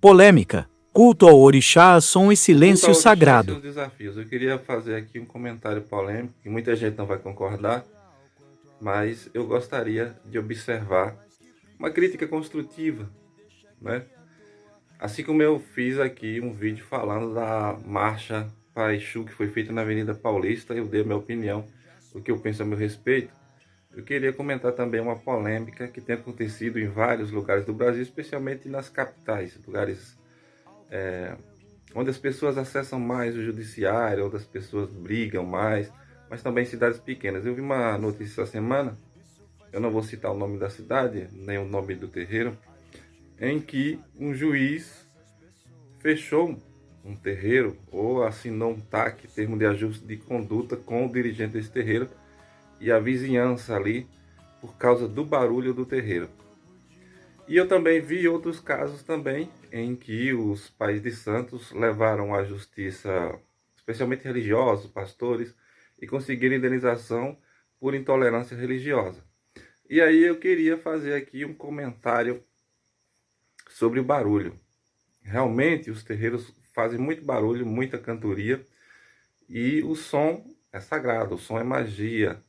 Polêmica. Culto ao orixá, som e silêncio Culto ao orixá e sagrado. seus desafios. Eu queria fazer aqui um comentário polêmico, que muita gente não vai concordar, mas eu gostaria de observar uma crítica construtiva, né? Assim como eu fiz aqui um vídeo falando da marcha para Exu que foi feita na Avenida Paulista, eu dei a minha opinião, o que eu penso a meu respeito. Eu queria comentar também uma polêmica que tem acontecido em vários lugares do Brasil, especialmente nas capitais, lugares onde as pessoas acessam mais o judiciário, onde as pessoas brigam mais, mas também em cidades pequenas. Eu vi uma notícia essa semana, eu não vou citar o nome da cidade, nem o nome do terreiro, em que um juiz fechou um terreiro ou assinou um TAC, termo de ajuste de conduta, com o dirigente desse terreiro e a vizinhança ali, por causa do barulho do terreiro. E eu também vi outros casos também em que os pais de santos levaram à justiça, especialmente religiosos, pastores, e conseguiram indenização por intolerância religiosa. E aí eu queria fazer aqui um comentário sobre o barulho. Realmente os terreiros fazem muito barulho, muita cantoria, e o som é sagrado, o som é magia.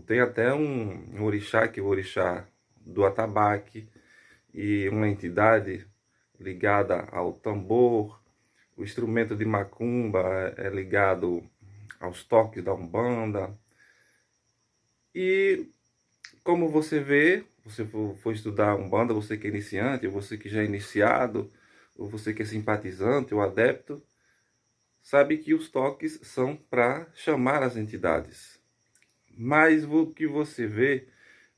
Tem até um orixá, que é o orixá do atabaque, e uma entidade ligada ao tambor. O instrumento de macumba é ligado aos toques da Umbanda. E como você vê, você for estudar Umbanda, você que é iniciante, ou você que já é iniciado, ou você que é simpatizante ou adepto, sabe que os toques são para chamar as entidades. Mas o que você vê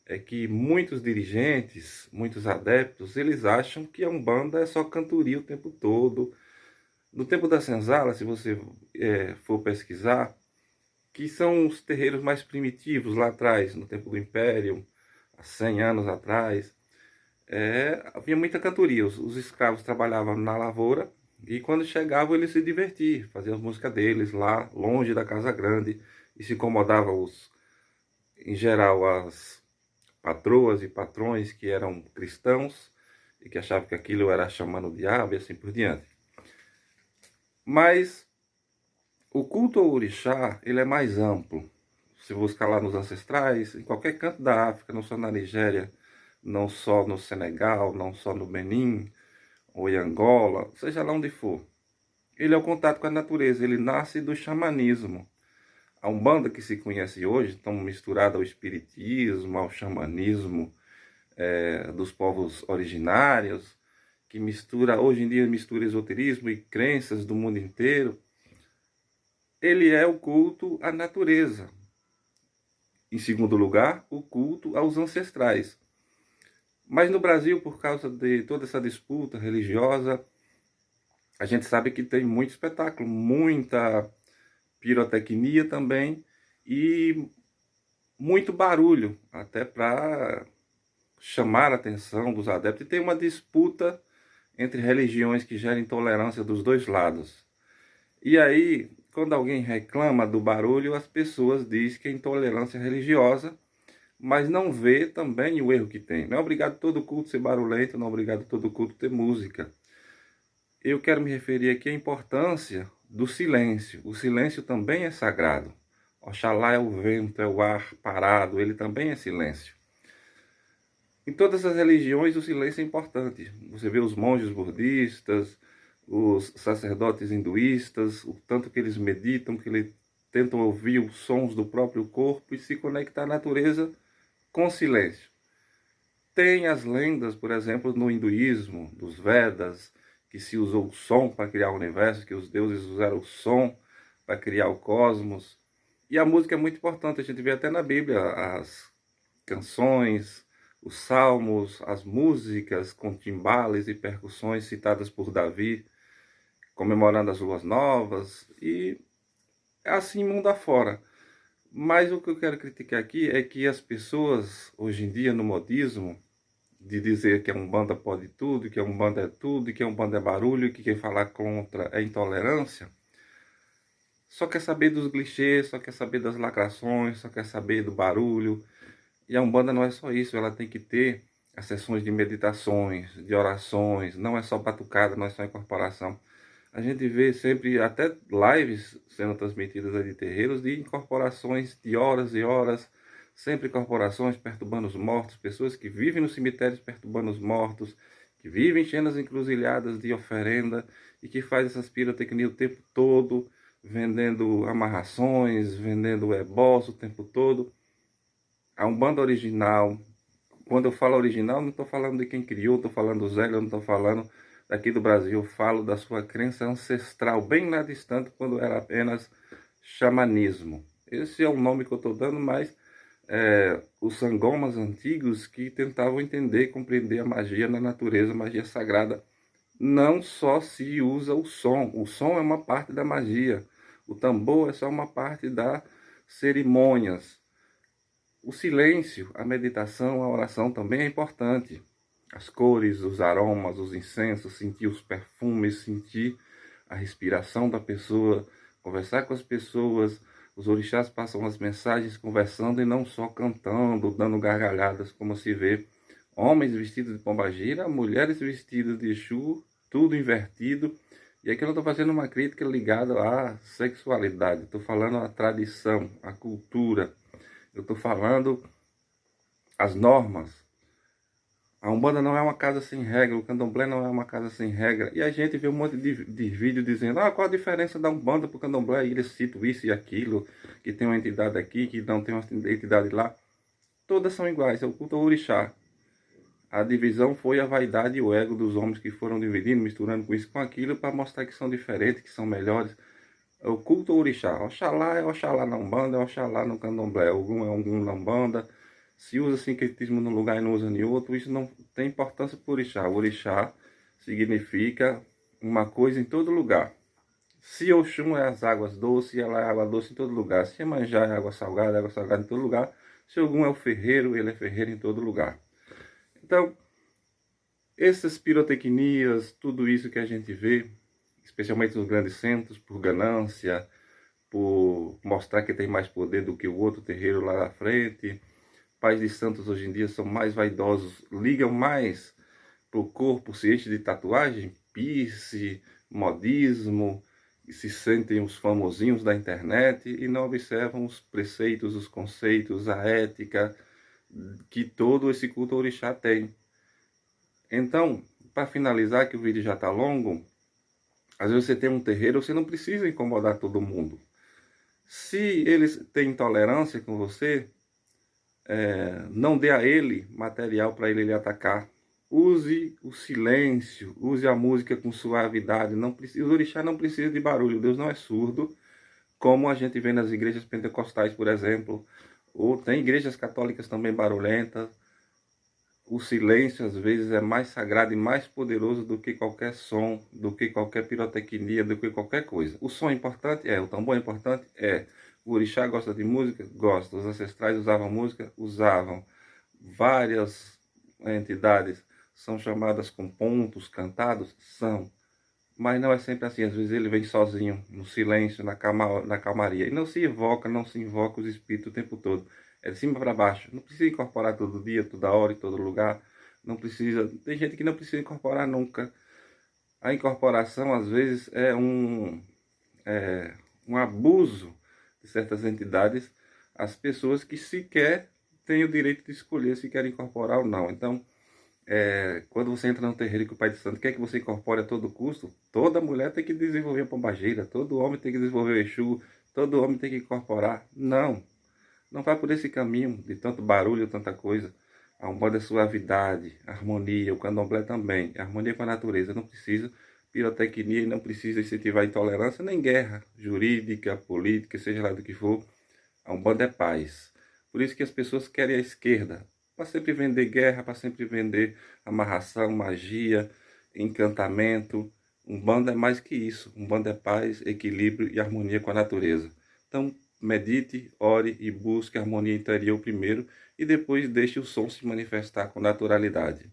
é que muitos dirigentes, muitos adeptos, eles acham que a Umbanda é só cantoria o tempo todo. No tempo da senzala, se você for pesquisar, que são os terreiros mais primitivos lá atrás, no tempo do Império, há 100 anos atrás, havia muita cantoria. Os escravos trabalhavam na lavoura e quando chegavam eles se divertiam, faziam as músicas deles lá, longe da casa grande, e se incomodavam, em geral, as patroas e patrões que eram cristãos e que achavam que aquilo era chamando o diabo e assim por diante. Mas o culto ao orixá, ele é mais amplo. Se buscar lá nos ancestrais, em qualquer canto da África, não só na Nigéria, não só no Senegal, não só no Benin ou em Angola, seja lá onde for. Ele é o contato com a natureza, ele nasce do xamanismo. A Umbanda que se conhece hoje, tão misturada ao espiritismo, ao xamanismo, dos povos originários, que mistura, hoje em dia mistura esoterismo e crenças do mundo inteiro. Ele é o culto à natureza. Em segundo lugar, o culto aos ancestrais. Mas no Brasil, por causa de toda essa disputa religiosa, a gente sabe que tem muito espetáculo, muita pirotecnia também e muito barulho, até para chamar a atenção dos adeptos. E tem uma disputa entre religiões que gera intolerância dos dois lados. E aí, quando alguém reclama do barulho, as pessoas dizem que é intolerância religiosa, mas não vê também o erro que tem. Não é obrigado todo culto ser barulhento, não é obrigado todo culto ter música. Eu quero me referir aqui à importância do silêncio. O silêncio também é sagrado. Oxalá é o vento, é o ar parado, ele também é silêncio. Em todas as religiões o silêncio é importante. Você vê os monges budistas, os sacerdotes hinduístas, o tanto que eles meditam, que eles tentam ouvir os sons do próprio corpo e se conectar à natureza com silêncio. Tem as lendas, por exemplo, no hinduísmo, dos Vedas, que se usou o som para criar o universo, que os deuses usaram o som para criar o cosmos. E a música é muito importante, a gente vê até na Bíblia as canções, os salmos, as músicas com timbales e percussões citadas por Davi, comemorando as luas novas, e é assim mundo afora. Mas o que eu quero criticar aqui é que as pessoas, hoje em dia, no modismo, de dizer que a Umbanda pode tudo, que a Umbanda é tudo, que a Umbanda é barulho, que quem falar contra é intolerância, só quer saber dos clichês, só quer saber das lacrações, só quer saber do barulho. E a Umbanda não é só isso, ela tem que ter as sessões de meditações, de orações, não é só batucada, não é só incorporação. A gente vê sempre até lives sendo transmitidas aí de terreiros de incorporações de horas e horas, sempre incorporações perturbando os mortos, pessoas que vivem nos cemitérios perturbando os mortos, que vivem enchendo as encruzilhadas de oferenda e que faz essas pirotecnias o tempo todo, vendendo amarrações, vendendo ebós o tempo todo. A Umbanda original, quando eu falo original, não estou falando de quem criou, estou falando do Zé, eu não estou falando daqui do Brasil, eu falo da sua crença ancestral, bem lá distante, quando era apenas xamanismo. Esse é o nome que eu estou dando, mas os sangomas antigos que tentavam entender e compreender a magia na natureza, a magia sagrada. Não só se usa o som é uma parte da magia, o tambor é só uma parte das cerimônias. O silêncio, a meditação, a oração também é importante. As cores, os aromas, os incensos, sentir os perfumes, sentir a respiração da pessoa, conversar com as pessoas. Os orixás passam as mensagens conversando e não só cantando, dando gargalhadas, como se vê homens vestidos de pombagira, mulheres vestidas de Exu, tudo invertido. E aqui eu não estou fazendo uma crítica ligada à sexualidade, estou falando à tradição, à cultura. Eu estou falando as normas. A Umbanda não é uma casa sem regra, o Candomblé não é uma casa sem regra. E a gente vê um monte de vídeo dizendo, qual a diferença da Umbanda para o Candomblé? E eles citam isso e aquilo, que tem uma entidade aqui, que não tem uma entidade lá. Todas são iguais, é o culto ao orixá. A divisão foi a vaidade e o ego dos homens que foram dividindo, misturando com isso com aquilo, para mostrar que são diferentes, que são melhores. O culto ao orixá. Oxalá é Oxalá na Umbanda, é Oxalá no Candomblé. Ogum é Ogum na Umbanda. Se usa sincretismo num lugar e não usa em outro, isso não tem importância para o orixá. O orixá significa uma coisa em todo lugar. Se Oxum é as águas doces, ela é água doce em todo lugar. Se Iemanjá é água salgada em todo lugar. Se Ogum é o ferreiro, ele é ferreiro em todo lugar. Então, essas pirotecnias, tudo isso que a gente vê, especialmente nos grandes centros, por ganância, por mostrar que tem mais poder do que o outro terreiro lá na frente. Pais de santos hoje em dia são mais vaidosos, ligam mais para o corpo, se enchem de tatuagem, piercing, modismo, e se sentem os famosinhos da internet e não observam os preceitos, os conceitos, a ética que todo esse culto orixá tem. Então, para finalizar, que o vídeo já está longo, às vezes você tem um terreiro, você não precisa incomodar todo mundo. Se eles têm intolerância com você, não dê a ele material para ele atacar. Use o silêncio, use a música com suavidade. Não precisa, o orixá não precisa de barulho, Deus não é surdo, como a gente vê nas igrejas pentecostais, por exemplo. Ou tem igrejas católicas também barulhentas. O silêncio, às vezes, é mais sagrado e mais poderoso do que qualquer som, do que qualquer pirotecnia, do que qualquer coisa. O som é importante? É. O tambor é importante? É. O orixá gosta de música? Gosta. Os ancestrais usavam música? Usavam. Várias entidades são chamadas com pontos cantados? São. Mas não é sempre assim. Às vezes ele vem sozinho, no silêncio, na calmaria. E não se invoca os espíritos o tempo todo. É de cima para baixo. Não precisa incorporar todo dia, toda hora, em todo lugar. Não precisa. Tem gente que não precisa incorporar nunca. A incorporação, às vezes, é um abuso de certas entidades. As pessoas que sequer têm o direito de escolher se querem incorporar ou não. Então, quando você entra no terreiro que o Pai de Santo quer que você incorpore a todo custo, toda mulher tem que desenvolver a pombagira, todo homem tem que desenvolver o Exu, todo homem tem que incorporar. Não. Não vá por esse caminho de tanto barulho, tanta coisa. A Umbanda é suavidade, harmonia, o Candomblé também. Harmonia com a natureza, não precisa pirotecnia e não precisa incentivar intolerância nem guerra jurídica, política, seja lá do que for. A Umbanda é paz. Por isso que as pessoas querem a esquerda, para sempre vender guerra, para sempre vender amarração, magia, encantamento. Umbanda é mais que isso. Umbanda é paz, equilíbrio e harmonia com a natureza. Então, medite, ore e busque a harmonia interior primeiro e depois deixe o som se manifestar com naturalidade.